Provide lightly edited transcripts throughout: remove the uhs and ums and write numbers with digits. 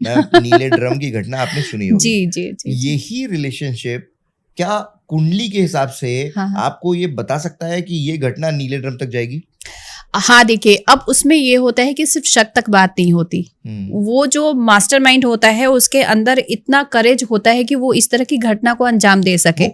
मैं नीले ड्रम की घटना आपने सुनी होगी। जी जी जी। यही रिलेशनशिप क्या कुंडली के हिसाब से हाँ, हाँ। आपको ये बता सकता है कि ये घटना नीले ड्रम तक जाएगी? हाँ देखिए, अब उसमें ये होता है कि सिर्फ शक तक बात नहीं होती। वो जो मास्टरमाइंड होता है उसके अंदर इतना करेज होता है कि वो इस तरह की घटना को अंजाम दे सके।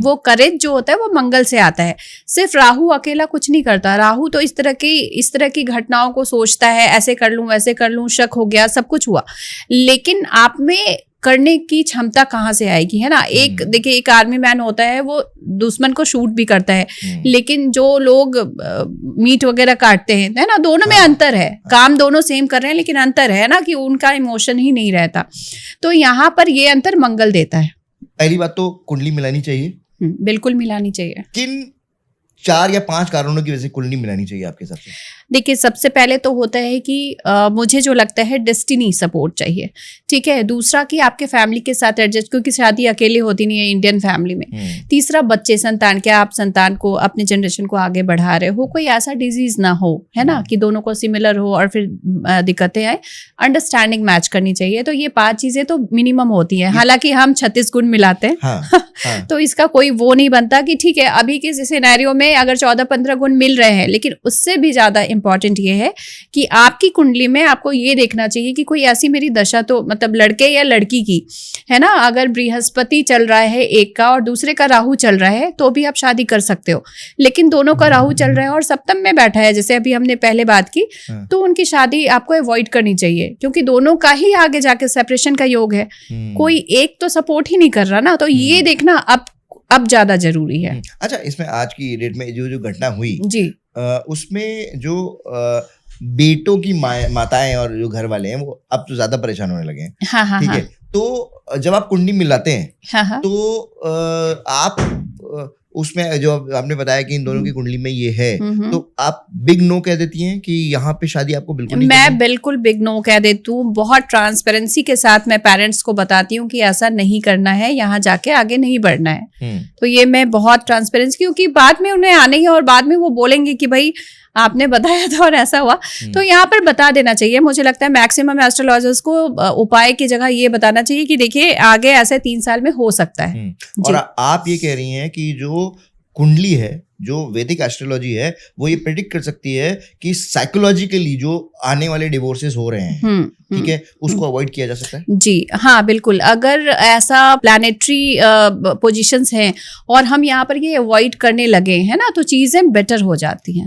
वो करेज जो होता है वो मंगल से आता है। सिर्फ राहु अकेला कुछ नहीं करता। राहु तो इस तरह की घटनाओं को सोचता है, ऐसे कर लूं वैसे कर लूं, शक हो गया, सब कुछ हुआ, लेकिन आप में करने की क्षमता कहाँ से आएगी, है ना। एक देखिए, एक आर्मी मैन होता है, वो दुश्मन को शूट भी करता है, लेकिन जो लोग मीट वगैरह काटते हैं, है ना, दोनों में अंतर है। काम दोनों सेम कर रहे हैं, लेकिन अंतर है ना कि उनका इमोशन ही नहीं रहता। तो यहाँ पर ये अंतर मंगल देता है। पहली बात तो कुंडली मिलानी चाहिए। बिल्कुल मिलानी चाहिए। किन 4 या 5 कारणों की वजह से कुंडली मिलानी चाहिए आपके हिसाब से? देखिए, सबसे पहले तो होता है कि मुझे जो लगता है डेस्टिनी सपोर्ट चाहिए, ठीक है। दूसरा कि आपके फैमिली के साथ एडजस्ट, क्योंकि शादी अकेले होती नहीं है इंडियन फैमिली में। तीसरा बच्चे, संतान, क्या आप संतान को, अपने जनरेशन को आगे बढ़ा रहे हो, कोई ऐसा डिजीज ना हो, है ना, कि दोनों को सिमिलर हो और फिर दिक्कतें आए। अंडरस्टैंडिंग मैच करनी चाहिए। तो ये 5 चीजें तो मिनिमम होती हैं। हालांकि हम 36 गुण मिलाते हैं। हाँ। तो इसका कोई वो नहीं बनता कि ठीक है, अभी के सिनेरियो में अगर 14-15 गुण मिल रहे हैं, लेकिन उससे भी ज्यादा इंपॉर्टेंट ये है कि आपकी कुंडली में आपको ये देखना चाहिए कि कोई ऐसी मेरी दशा, तो मतलब लड़के या लड़की की, है ना, अगर बृहस्पति चल रहा है एक का और दूसरे का राहु चल रहा है, तो भी आप शादी कर सकते हो। लेकिन दोनों का राहु चल रहा है और सप्तम में बैठा है, जैसे अभी हमने पहले बात की, तो उनकी शादी आपको अवॉइड करनी चाहिए, क्योंकि दोनों का ही आगे जाके सेपरेशन का योग है। कोई एक तो सपोर्ट ही नहीं कर रहा ना, तो ये देखना अब ज्यादा जरूरी है। अच्छा, इसमें आज की डेट में जो घटना हुई जी, उसमें जो बेटों की माताएं और जो घर वाले हैं, वो अब तो ज्यादा परेशान होने लगे हैं। हाँ, ठीक है। तो जब आप कुंडली मिलाते हैं, तो आप उसमें जो आपने बताया कि इन दोनों की कुंडली में ये है, तो आप बिग नो कह देती हैं कि यहाँ पे शादी आपको बिल्कुल नहीं करनी? मैं बिल्कुल बिग नो कह देती हूँ। बहुत ट्रांसपेरेंसी के साथ मैं पेरेंट्स को बताती हूँ कि ऐसा नहीं करना है, यहाँ जाके आगे नहीं बढ़ना है। तो ये मैं बहुत ट्रांसपेरेंसी, क्योंकि बाद में उन्हें आने ही और बाद में वो बोलेंगे कि भाई आपने बताया था और ऐसा हुआ। तो यहाँ पर बता देना चाहिए। मुझे लगता है मैक्सिमम एस्ट्रोलॉजर्स को उपाय की जगह ये बताना चाहिए कि देखिए आगे ऐसे 3 साल में हो सकता है। और आप ये कह रही हैं कि जो कुंडली है, जो वैदिक एस्ट्रोलॉजी है, वो ये प्रेडिक्ट कर सकती है कि साइकोलॉजिकली जो आने वाले डिवोर्सेस हो रहे हैं, ठीक है, उसको अवॉइड किया जा सकता है? जी हाँ, बिल्कुल। अगर ऐसा प्लैनेटरी पोजीशंस हैं और हम यहाँ पर ये अवॉइड करने लगे हैं ना, तो चीजें बेटर हो जाती हैं।